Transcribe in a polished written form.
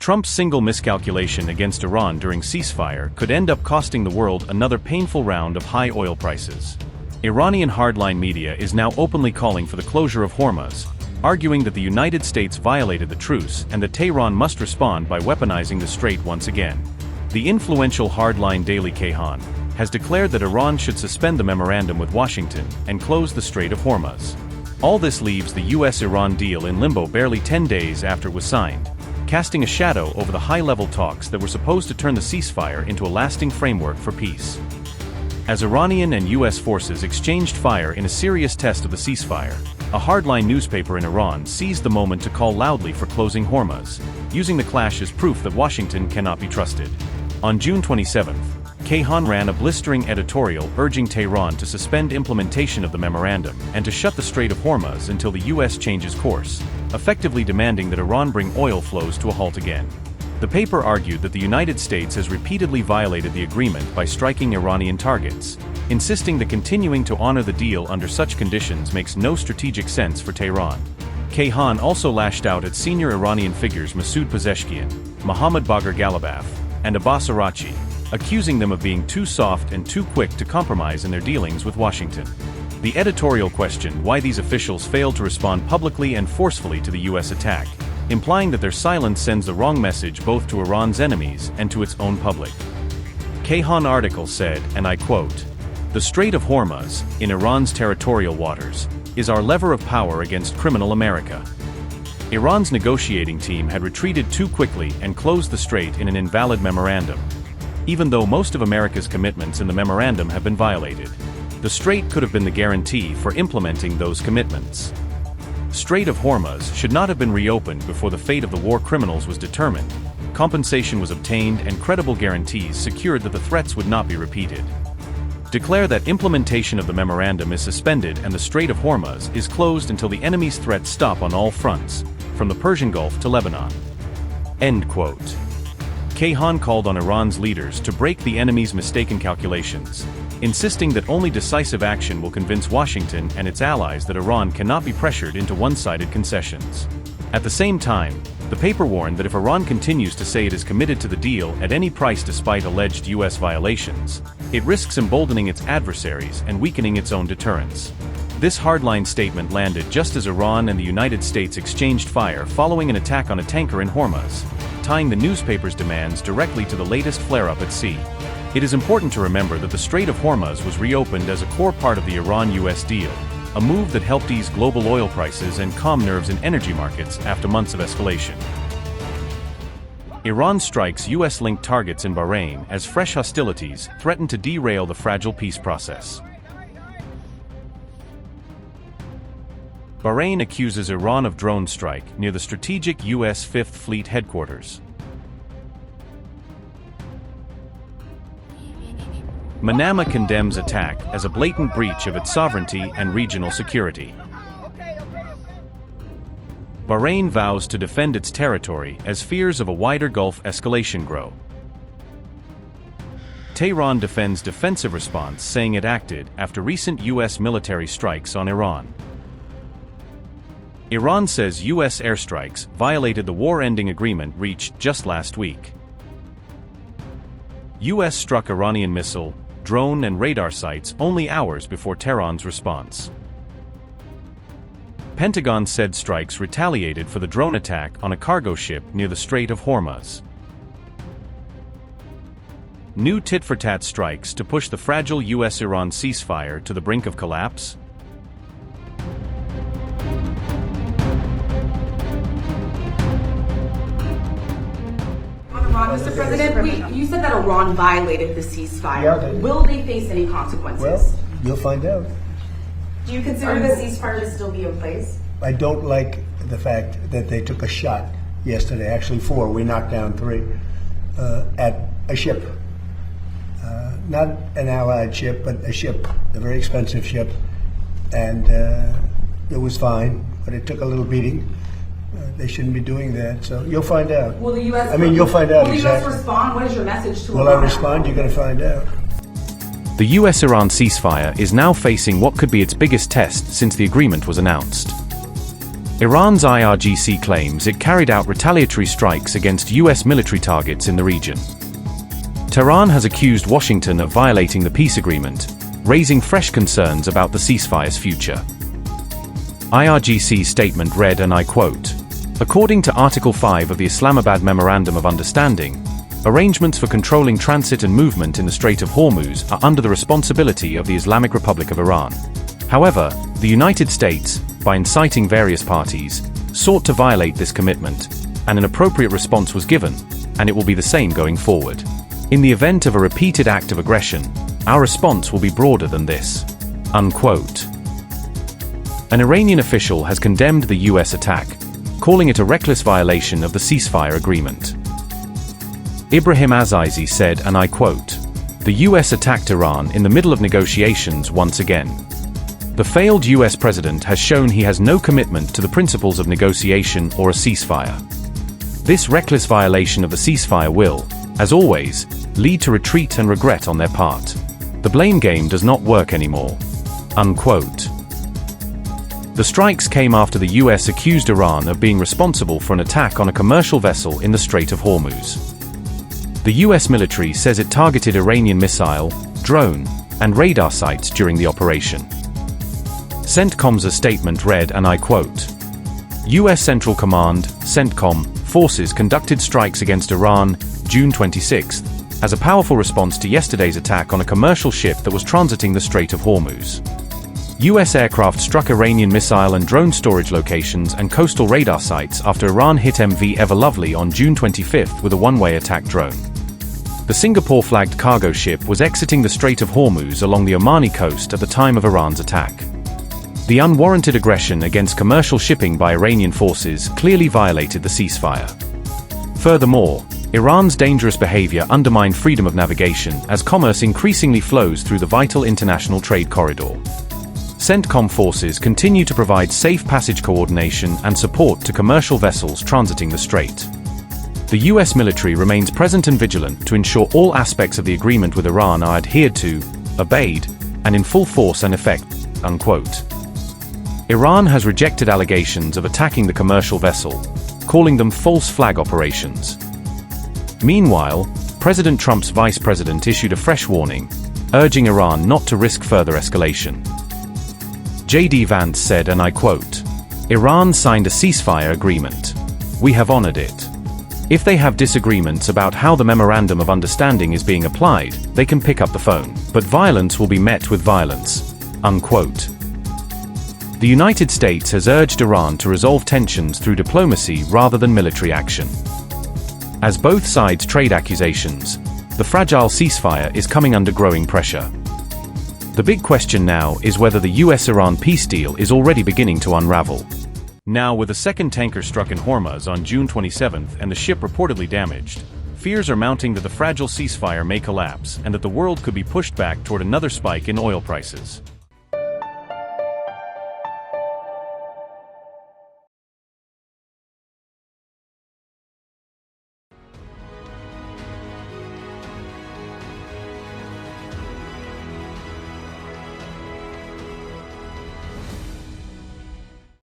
Trump's single miscalculation against Iran during ceasefire could end up costing the world another painful round of high oil prices. Iranian hardline media is now openly calling for the closure of Hormuz, arguing that the United States violated the truce and that Tehran must respond by weaponizing the strait once again. The influential hardline daily Kayhan has declared that Iran should suspend the memorandum with Washington and close the Strait of Hormuz. All this leaves the US-Iran deal in limbo barely 10 days after it was signed, casting a shadow over the high-level talks that were supposed to turn the ceasefire into a lasting framework for peace. As Iranian and US forces exchanged fire in a serious test of the ceasefire, a hardline newspaper in Iran seized the moment to call loudly for closing Hormuz, using the clash as proof that Washington cannot be trusted. On June 27, Kayhan ran a blistering editorial urging Tehran to suspend implementation of the memorandum and to shut the Strait of Hormuz until the US changes course, effectively demanding that Iran bring oil flows to a halt again. The paper argued that the United States has repeatedly violated the agreement by striking Iranian targets, insisting that continuing to honor the deal under such conditions makes no strategic sense for Tehran. Kayhan also lashed out at senior Iranian figures Masoud Pezeshkian, Mohammad Bagher Ghalibaf, and Abbas Araghchi, accusing them of being too soft and too quick to compromise in their dealings with Washington. The editorial questioned why these officials failed to respond publicly and forcefully to the US attack, implying that their silence sends the wrong message both to Iran's enemies and to its own public. Kayhan article said, and I quote, "The Strait of Hormuz, in Iran's territorial waters, is our lever of power against criminal America." Iran's negotiating team had retreated too quickly and closed the strait in an invalid memorandum. Even though most of America's commitments in the memorandum have been violated, the strait could have been the guarantee for implementing those commitments. Strait of Hormuz should not have been reopened before the fate of the war criminals was determined, compensation was obtained and credible guarantees secured that the threats would not be repeated. Declare that implementation of the memorandum is suspended and the Strait of Hormuz is closed until the enemy's threats stop on all fronts, from the Persian Gulf to Lebanon. End quote. Kayhan called on Iran's leaders to break the enemy's mistaken calculations, insisting that only decisive action will convince Washington and its allies that Iran cannot be pressured into one-sided concessions. At the same time, the paper warned that if Iran continues to say it is committed to the deal at any price despite alleged US violations, it risks emboldening its adversaries and weakening its own deterrence. This hardline statement landed just as Iran and the United States exchanged fire following an attack on a tanker in Hormuz, tying the newspaper's demands directly to the latest flare-up at sea. It is important to remember that the Strait of Hormuz was reopened as a core part of the Iran-US deal, a move that helped ease global oil prices and calm nerves in energy markets after months of escalation. Iran strikes US-linked targets in Bahrain as fresh hostilities threaten to derail the fragile peace process. Bahrain accuses Iran of drone strike near the strategic US Fifth Fleet headquarters. Manama condemns attack as a blatant breach of its sovereignty and regional security. Bahrain vows to defend its territory as fears of a wider Gulf escalation grow. Tehran defends defensive response, saying it acted after recent US military strikes on Iran. Iran says US airstrikes violated the war-ending agreement reached just last week. US struck Iranian missile, drone and radar sites only hours before Tehran's response. Pentagon said strikes retaliated for the drone attack on a cargo ship near the Strait of Hormuz. New tit-for-tat strikes to push the fragile US-Iran ceasefire to the brink of collapse? Mr. President, you said that Iran violated the ceasefire. Yeah, will they face any consequences? Well, you'll find out. Do you consider the ceasefire to still be in place? I don't like the fact that they took a shot yesterday, actually 4, we knocked down 3, at a ship. Not an Allied ship, but a ship, a very expensive ship. And it was fine, but it took a little beating. They shouldn't be doing that, so you'll find out. Will the U.S. You'll find out will exactly. the U.S. respond? What is your message to Will Iran? I respond? You're going to find out. The US-Iran ceasefire is now facing what could be its biggest test since the agreement was announced. Iran's IRGC claims it carried out retaliatory strikes against US military targets in the region. Tehran has accused Washington of violating the peace agreement, raising fresh concerns about the ceasefire's future. IRGC's statement read, and I quote, "According to Article 5 of the Islamabad Memorandum of Understanding, arrangements for controlling transit and movement in the Strait of Hormuz are under the responsibility of the Islamic Republic of Iran. However, the United States, by inciting various parties, sought to violate this commitment, and an appropriate response was given, and it will be the same going forward. In the event of a repeated act of aggression, our response will be broader than this." Unquote. An Iranian official has condemned the US attack, calling it a reckless violation of the ceasefire agreement. Ibrahim Azizi said, and I quote, "The US attacked Iran in the middle of negotiations once again. The failed US president has shown he has no commitment to the principles of negotiation or a ceasefire. This reckless violation of the ceasefire will, as always, lead to retreat and regret on their part. The blame game does not work anymore." Unquote. The strikes came after the US accused Iran of being responsible for an attack on a commercial vessel in the Strait of Hormuz. The US military says it targeted Iranian missile, drone, and radar sites during the operation. CENTCOM's statement read, and I quote, "US Central Command, CENTCOM, forces conducted strikes against Iran, June 26, as a powerful response to yesterday's attack on a commercial ship that was transiting the Strait of Hormuz. US aircraft struck Iranian missile and drone storage locations and coastal radar sites after Iran hit MV Ever Lovely on June 25 with a one-way attack drone. The Singapore-flagged cargo ship was exiting the Strait of Hormuz along the Omani coast at the time of Iran's attack. The unwarranted aggression against commercial shipping by Iranian forces clearly violated the ceasefire. Furthermore, Iran's dangerous behavior undermined freedom of navigation as commerce increasingly flows through the vital international trade corridor. CENTCOM forces continue to provide safe passage coordination and support to commercial vessels transiting the strait. The US military remains present and vigilant to ensure all aspects of the agreement with Iran are adhered to, obeyed, and in full force and effect." Unquote. Iran has rejected allegations of attacking the commercial vessel, calling them false flag operations. Meanwhile, President Trump's vice president issued a fresh warning, urging Iran not to risk further escalation. J.D. Vance said, and I quote, "Iran signed a ceasefire agreement. We have honored it. If they have disagreements about how the memorandum of understanding is being applied, they can pick up the phone, but violence will be met with violence." Unquote. The United States has urged Iran to resolve tensions through diplomacy rather than military action. As both sides trade accusations, the fragile ceasefire is coming under growing pressure. The big question now is whether the US-Iran peace deal is already beginning to unravel. Now, with a second tanker struck in Hormuz on June 27 and the ship reportedly damaged, fears are mounting that the fragile ceasefire may collapse and that the world could be pushed back toward another spike in oil prices.